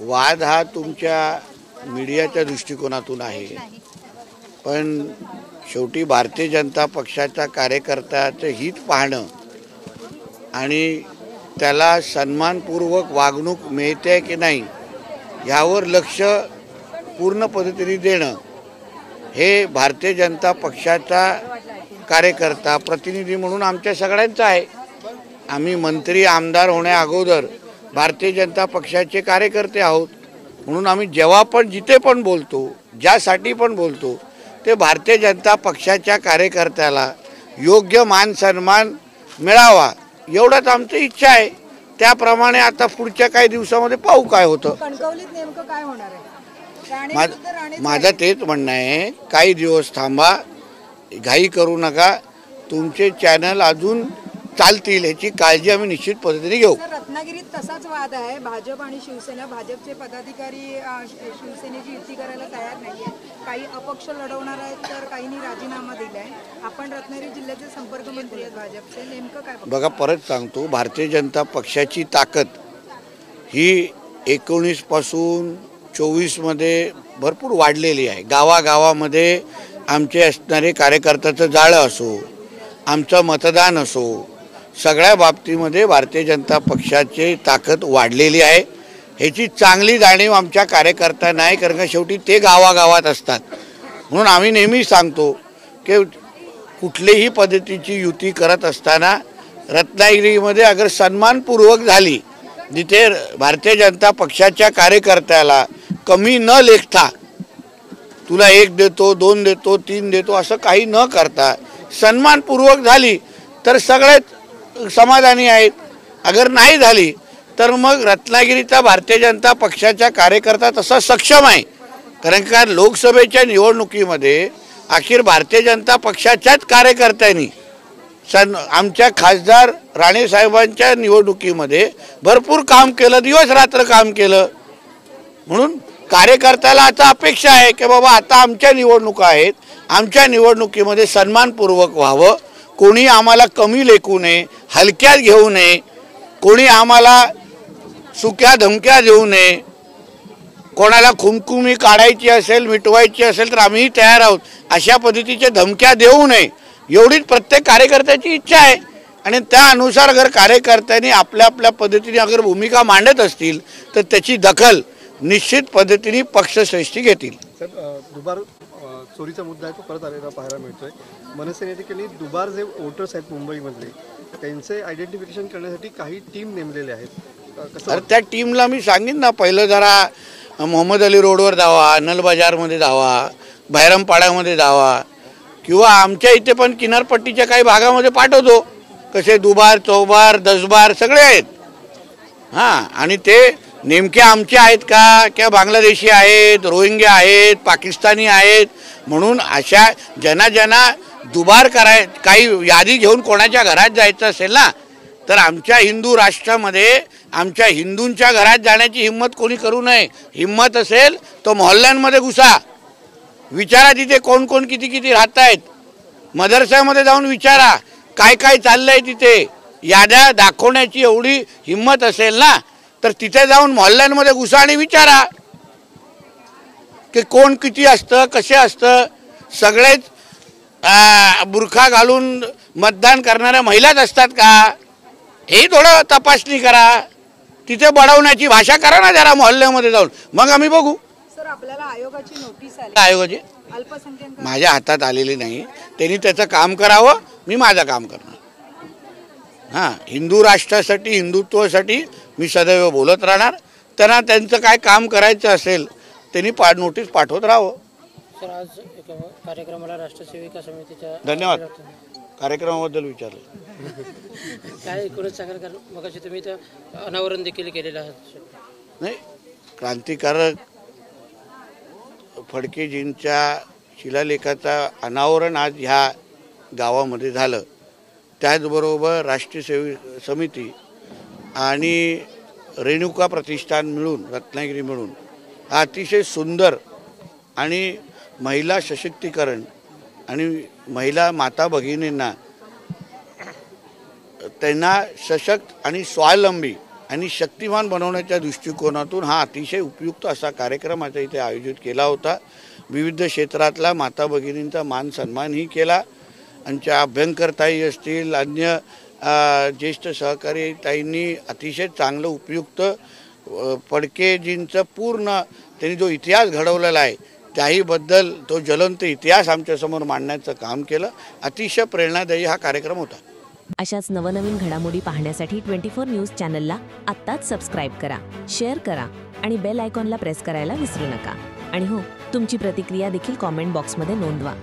वाद हा तुमच्या मीडियाच्या दृष्टिकोनातून आहे, पण शेवटी भारतीय जनता पक्षाच्या कार्यकर्त्याचं हित पाहणं आणि त्याला सन्मानपूर्वक वागणूक मिळते की नाही यावर लक्ष पूर्ण पद्धतीने देणं हे भारतीय जनता पक्षाचा कार्यकर्ता प्रतिनिधी म्हणून आमच्या सगळ्यांचं आहे। आम्ही मंत्री आमदार होण्या अगोदर भारतीय जनता पक्षाचे कार्यकर्ते आहोत, म्हणून आम्ही जेव्हा पण जिथे पण बोलतो, ज्यासाठी पण बोलतो ते भारतीय जनता पक्षाच्या कार्यकर्त्याला योग्य मान सन्मान मिळावा एवढंच आमची इच्छा आहे। त्याप्रमाणे आता पुढच्या काही दिवसामध्ये पाहू काय होतं। कणकवलीत नेमकं काय होणार आहे? माझं तेच म्हणणं आहे, काही दिवस थांबा, घाई करू नका, तुमचे चॅनल अजून चालतील याची काळजी आम्ही निश्चित पद्धतीने घेऊ। रत्नागिरीत तसाच वाद आहे, भाजप आणि शिवसेना। भाजपचे पदाधिकारी शिवसेनेची युती करायला तयार नाहीये, काही अपक्ष लढवणार आहेत तर काहींनी राजीनामा दिलाय। आपण रत्नागिरी जिल्ह्याचे संपर्क मंत्री आहेत भाजपचे, नेमकं काय बघा, परत सांगतो, भारतीय जनता पक्षाची ताकद ही 19 पासून 24 मध्ये भरपूर वाढलेली आहे। गावागावामध्ये आमचे असणारे कार्यकर्त्याचं जाळं असो, आमचं मतदान असो, सगळ्या बाबतीमध्ये भारतीय जनता पक्षाची ताकद वाढलेली आहे। ह्याची चांगली जाणीव आमच्या कार्यकर्त्यांना आहे, कारण का शेवटी ते गावागावात असतात। म्हणून आम्ही नेहमी सांगतो की कुठलीही पद्धतीची युती करत असताना रत्नागिरीमध्ये अगर सन्मानपूर्वक झाली, जिथे भारतीय जनता पक्षाच्या कार्यकर्त्याला कमी न लेखता तुला 1 देतो, 2 देतो, 3 देतो असं काही न करता सन्मानपूर्वक झाली तर सगळेच समाधानी आहेत। अगर नाही झाली तर मग रत्नागिरीचा भारतीय जनता पक्षाचा कार्यकर्ता तसा सक्षम आहे, कारण का लोकसभेच्या निवडणुकीमध्ये अखेर भारतीय जनता पक्षाच्याच कार्यकर्त्यांनी आमच्या खासदार राणे साहेबांच्या निवडणुकीमध्ये भरपूर काम केलं, दिवस रात्र काम केलं। म्हणून कार्यकर्त्याला आता अपेक्षा आहे की बाबा आता आमच्या निवडणुका आहेत, आमच्या निवडणुकीमध्ये सन्मानपूर्वक व्हावं, कोणी आम्हाला कमी लेखू नये, हलक्यात घेऊ नये, कोणी आम्हाला सुक्या धमक्या देऊ नये, कोणाला खुमखुमी काढायची असेल, मिटवायची असेल तर आम्हीही तयार आहोत, अशा पद्धतीच्या धमक्या देऊ नये एवढीच प्रत्येक कार्यकर्त्याची इच्छा आहे। आणि त्या अनुसार अगर कार्यकर्त्यांनी आपल्या आपल्या पद्धतीने अगर भूमिका मांडत असतील तर त्याची दखल निश्चित पद्धतीने पक्षश्रेष्ठी घेतील। दुबार चोरीचा मुद्दा आहे तो परत आलेला पाहायला मिळतोय। मनसेने देखील दुबार जे वोटर्स आहेत मुंबईमधले त्यांचे आयडेंटिफिकेशन करण्यासाठी काही टीम नेमलेले आहेत। तर त्या टीमला मी सांगेन ना, पहिलं जरा मोहम्मद अली रोडवर जावा, नल बाजारमध्ये जावा, बहिरमपाड्यामध्ये जावा, किंवा आमच्या इथे पण किनारपट्टीच्या काही भागामध्ये पाठवतो, कसे दुबार, चौबार, 10 बार सगळे आहेत। हां, आणि ते नेमके आमचे आहेत का किंवा बांगलादेशी आहेत, रोहिंग्या आहेत, पाकिस्तानी आहेत, म्हणून अशा ज्यांना दुबार काही यादी घेऊन कोणाच्या घरात जायचं असेल ना तर आमच्या हिंदू राष्ट्रामध्ये आमच्या हिंदूंच्या घरात जाण्याची हिम्मत कोणी करू नये। हिम्मत असेल तर मोहल्ल्यांमध्ये घुसा, विचारा तिथे कोण कोण किती किती राहत आहेत, मदरसामध्ये जाऊन विचारा काय काय चाललंय तिथे, याद्या दाखवण्याची एवढी हिम्मत असेल ना तर तिथे जाऊन मोहल्ल्यांमध्ये घुसा आणि विचारा की कोण किती असतं, कसे असतं। सगळेच बुरखा घालून मतदान करणाऱ्या महिलाच असतात का हे थोडं तपासणी करा, तिथे बडवण्याची भाषा करा ना जरा मोहल्ल्यामध्ये जाऊन, मग आम्ही बघू। सर, आपल्याला आयोगाची नोटीस आली, आयोगाची अल्पसंख्याक माझ्या हातात आलेली नाही, त्यांनी त्याचं काम करावं, मी माझं काम करणार। हां, हिंदू राष्ट्रासाठी हिंदुत्वासाठी मी सदैव बोलत राहणार, त्यांना त्यांचं काय काम करायचं असेल त्यांनी नोटीस पाठवत राहावं। सर, आज कार्यक्रमाला राष्ट्रसेविका समितीच्या धन्यवाद, कार्यक्रमाबद्दल विचारलं काय एकूणच सांगाल, कारण मग तुम्ही तर अनावरण देखील केलेलं आहात। नाही, क्रांतिकारक फडकेजींच्या शिलालेखाचा अनावरण आज ह्या गावामध्ये झालं। त्याचबरोबर राष्ट्रीय समिती आणि रेणुका प्रतिष्ठान मिळून, रत्नागिरी मिळून अतिशय सुंदर आणि महिला सशक्तीकरण आणि महिला माता भगिनींना त्यांना सशक्त आणि स्वावलंबी आणि शक्तिमान बनवण्याच्या दृष्टिकोनातून हा अतिशय उपयुक्त असा कार्यक्रम आता इथे आयोजित केला होता. विविध क्षेत्रातला माता भगिनींचा मान सन्मानही केला. आमच्या अभ्यंकरताई असतील, अन्य ज्येष्ठ सहकारी ताईंनी अतिशय चांगलं उपयुक्त फडकेजींचं पूर्ण त्यांनी जो इतिहास घडवलेला आहे त्याहीबद्दल तो ज्वलंत इतिहास आमच्यासमोर मांडण्याचं काम केलं. अतिशय प्रेरणादायी हा कार्यक्रम होता. अशाच नवनवीन घडामोडी पाहण्यासाठी 24 न्यूज चॅनलला आत्ताच सबस्क्राईब करा, शेअर करा आणि बेल आयकॉनला प्रेस करायला विसरू नका. आणि हो, तुमची प्रतिक्रिया देखील कॉमेंट बॉक्समध्ये नोंदवा.